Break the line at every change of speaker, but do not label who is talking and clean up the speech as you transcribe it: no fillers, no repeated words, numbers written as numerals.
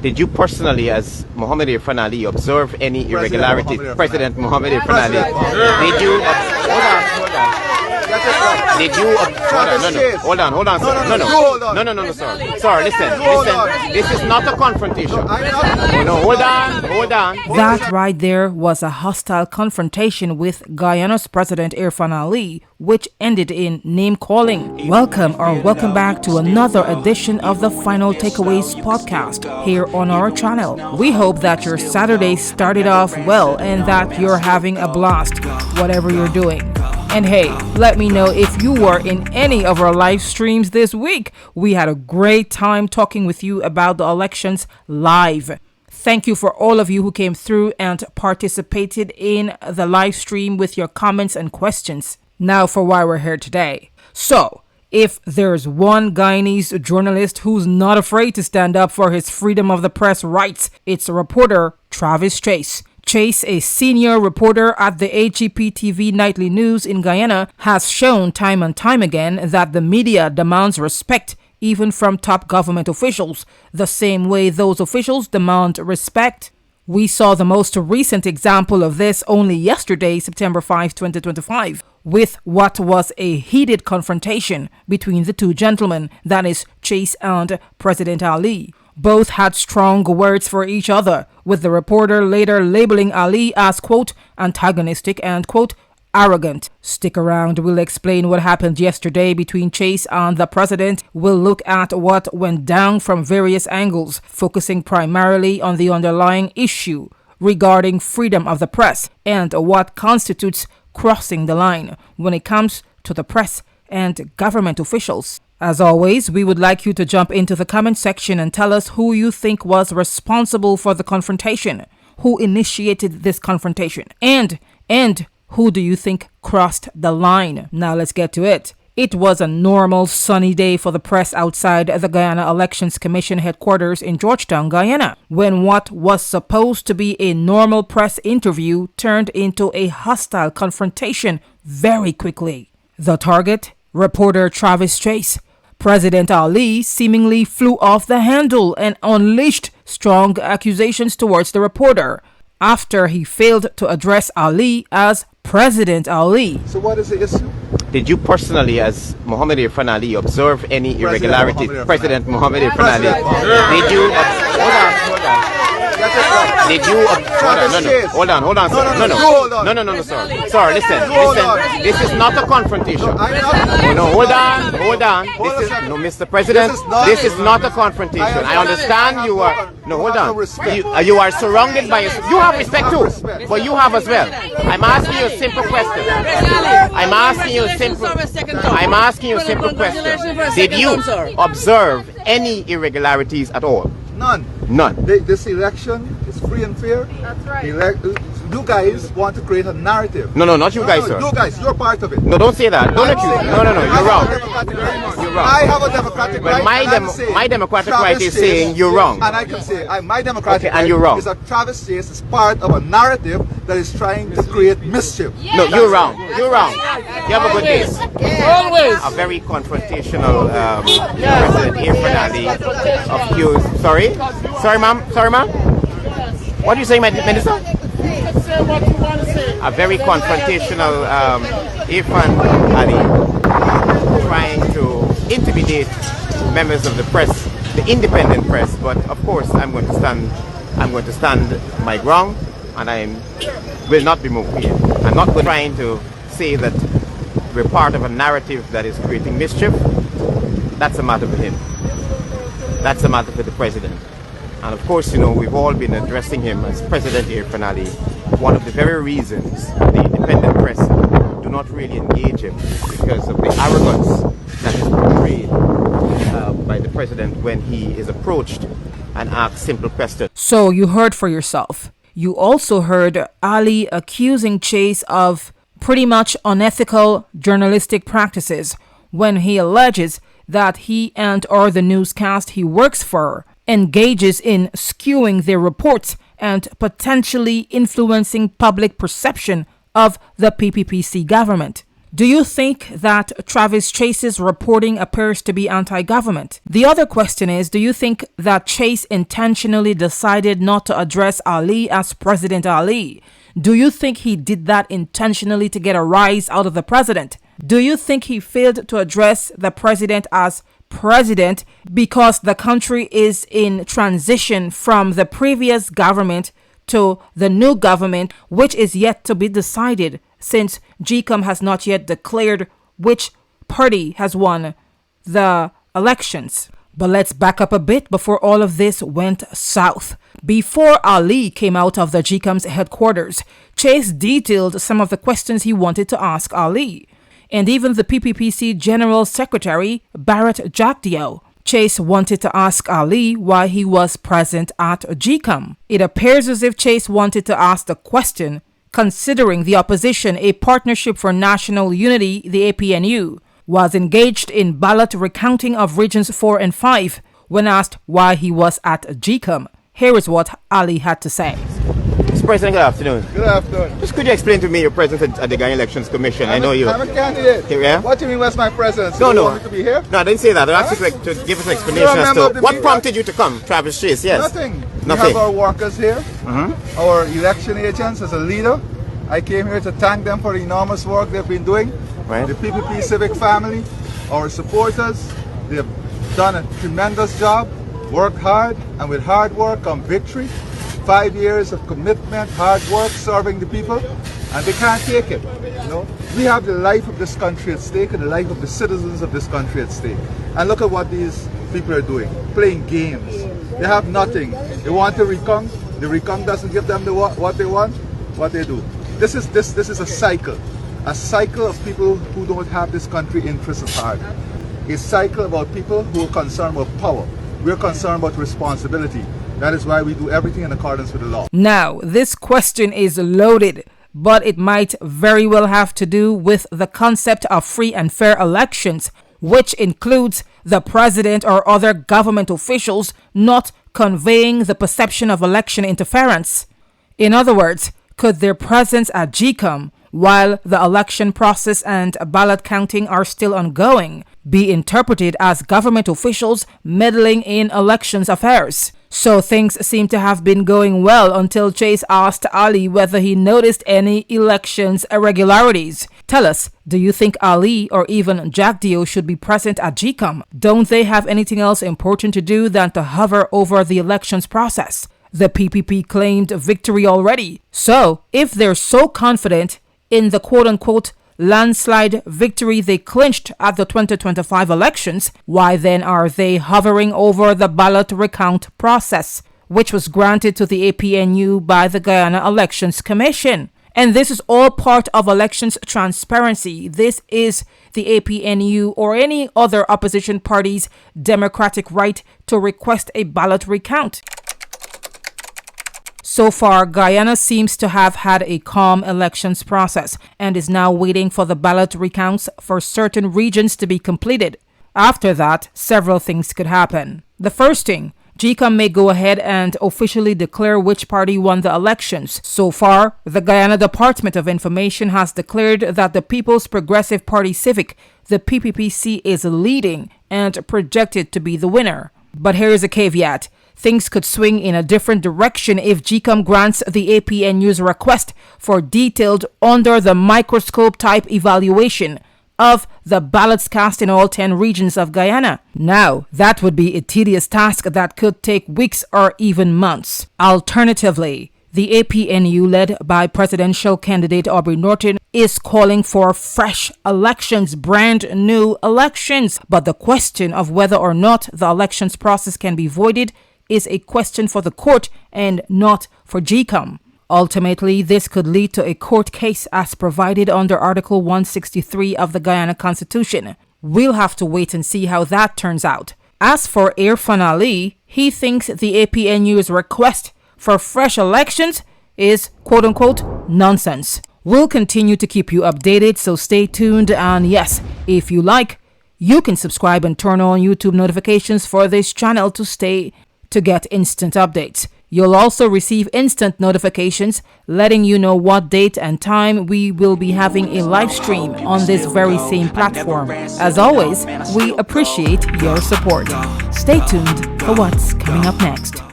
Did you personally, as Mohammed Irfaan Ali, observe any irregularities? President Mohammed Irfaan Ali. Did you? Hold on. Did you? Hold on, sir. No, sir. Sir, listen. This is not a confrontation. No, hold on.
That right there was a hostile confrontation with Guyana's President Irfaan Ali, which ended in name-calling. Welcome back to another edition of the Final Takeaways podcast here on our channel. We hope that your Saturday started off well and that you're having a blast, whatever you're doing. And hey, let me know if you were in any of our live streams this week. We had a great time talking with you about the elections live. Thank you for all of you who came through and participated in the live stream with your comments and questions. Now for why we're here today. So, if there's one Guyanese journalist who's not afraid to stand up for his freedom of the press rights, it's reporter Travis Chase. Chase, a senior reporter at the HGPTV nightly news in Guyana, has shown time and time again that the media demands respect even from top government officials, the same way those officials demand respect. We saw the most recent example of this only yesterday, September 5, 2025, with what was a heated confrontation between the two gentlemen, that is, Chase and President Ali. Both had strong words for each other, with the reporter later labeling Ali as, quote, antagonistic and, quote, arrogant. Stick around, we'll explain what happened yesterday between Chase and the president. We'll look at what went down from various angles, focusing primarily on the underlying issue regarding freedom of the press and what constitutes crossing the line when it comes to the press and government officials. As always, we would like you to jump into the comment section and tell us who you think was responsible for the confrontation, who initiated this confrontation, and who do you think crossed the line. Now let's get to it. It was a normal sunny day for the press outside the Guyana Elections Commission headquarters in Georgetown, Guyana, when what was supposed to be a normal press interview turned into a hostile confrontation very quickly. The target? Reporter Travis Chase. President Ali seemingly flew off the handle and unleashed strong accusations towards the reporter after he failed to address Ali as President Ali.
So what is the issue?
Did you personally, as Mohammed Irfaan Ali, observe any irregularities? President Mohammed Irfaan Ali. Did you? Hold on. Did you? Hold on, sir. No, sir. Sir, listen. This is not a confrontation. No, hold on. This is Mr. President. This is not a confrontation. I understand you are. No, hold on. You are surrounded by. You have respect too, but you have as well. I'm asking you a simple question. I'm asking you a simple question. Did you observe any irregularities at all?
None. This election is free and fair.
That's right.
You guys want to create a narrative.
No, not you guys, sir.
You guys, you're part of it.
No, don't say that. Don't accuse. No, you're wrong. You're wrong.
I have a democratic right.
My democratic right is saying you're wrong.
And I can say my democratic right
and you're wrong.
is that Travis Chase is part of a narrative that is trying to create mischief.
No, you're wrong. You have a good day. Always. A very confrontational President Irfaan Ali accused. Sorry, ma'am. What are you saying, Minister?
Say what you want to say.
A very confrontational Irfaan Ali trying to intimidate members of the press, the independent press. But of course, I'm going to stand my ground, and I will not be moved here. I'm not trying to say that we're part of a narrative that is creating mischief. That's a matter for him. That's a matter for the president. And of course, we've all been addressing him as President Irfaan Ali. One of the very reasons the independent press do not really engage him is because of the arrogance that is portrayed by the president when he is approached and asked simple questions.
So you heard for yourself. You also heard Ali accusing Chase of pretty much unethical journalistic practices when he alleges that he and/or the newscast he works for engages in skewing their reports and potentially influencing public perception of the PPPC government. Do you think that Travis Chase's reporting appears to be anti-government? The other question is, do you think that Chase intentionally decided not to address Ali as President Ali? Do you think he did that intentionally to get a rise out of the president? Do you think he failed to address the president as president because the country is in transition from the previous government to the new government, which is yet to be decided, since GECOM has not yet declared which party has won the elections? But let's back up a bit before all of this went south. Before Ali came out of the GECOM's headquarters, Chase detailed some of the questions he wanted to ask Ali. And even the PPPC General Secretary, Barrett Jagdeo, Chase wanted to ask Ali why he was present at GECOM. It appears as if Chase wanted to ask the question, considering the opposition, a Partnership for National Unity, the APNU, was engaged in ballot recounting of Regions 4 and 5 when asked why he was at GECOM. Here is what Ali had to say.
Mr. President, good afternoon.
Good afternoon.
Just could you explain to me your presence at the Guyana Elections Commission? I know you.
I'm a candidate.
Here, yeah?
What do you mean, what's my presence?
No,
Do you
no.
want me to be here?
No, I didn't say that. I asked you to give us an explanation
You're a
as
member of
to
the
what
media.
prompted you to come, Travis Chase, yes.
Nothing. We
Nothing.
have our workers here, our election agents as a leader. I came here to thank them for the enormous work they've been doing.
Right.
The PPP Civic family, our supporters, they've done a tremendous job, worked hard, and with hard work comes victory. 5 years of commitment, hard work, serving the people, and they can't take it. You know, we have the life of this country at stake and the life of the citizens of this country at stake. And look at what these people are doing, playing games. They have nothing. They want to recount. The recount doesn't give them what they want. What they do. This is a cycle of people who don't have this country interest at heart. A cycle about people who are concerned about power. We're concerned about responsibility. That is why we do everything in accordance with the law.
Now, this question is loaded, but it might very well have to do with the concept of free and fair elections, which includes the president or other government officials not conveying the perception of election interference. In other words, could their presence at GECOM, while the election process and ballot counting are still ongoing, be interpreted as government officials meddling in elections affairs? So things seem to have been going well until Chase asked Ali whether he noticed any elections irregularities. Tell us, do you think Ali or even Jagdeo should be present at GECOM? Don't they have anything else important to do than to hover over the elections process? The PPP claimed victory already. So, if they're so confident in the quote-unquote landslide victory they clinched at the 2025 elections, why then are they hovering over the ballot recount process, which was granted to the APNU by the Guyana Elections Commission? And this is all part of elections transparency. This is the APNU or any other opposition party's democratic right to request a ballot recount. So far, Guyana seems to have had a calm elections process and is now waiting for the ballot recounts for certain regions to be completed. After that, several things could happen. The first thing, GECOM may go ahead and officially declare which party won the elections. So far, the Guyana Department of Information has declared that the People's Progressive Party Civic, the PPPC, is leading and projected to be the winner. But here's a caveat. Things could swing in a different direction if GECOM grants the APNU's request for detailed under-the-microscope type evaluation of the ballots cast in all 10 regions of Guyana. Now, that would be a tedious task that could take weeks or even months. Alternatively, the APNU, led by presidential candidate Aubrey Norton, is calling for fresh elections, brand new elections. But the question of whether or not the elections process can be voided is a question for the court and not for GECOM. Ultimately, this could lead to a court case as provided under Article 163 of the Guyana Constitution. We'll have to wait and see how that turns out. As for Irfaan Ali, he thinks the APNU's request for fresh elections is quote-unquote nonsense. We'll continue to keep you updated, so stay tuned, and yes, if you like, you can subscribe and turn on YouTube notifications for this channel to get instant updates. You'll also receive instant notifications letting you know what date and time we will be having a live stream on this very same platform. As always, we appreciate your support. Stay tuned for what's coming up next.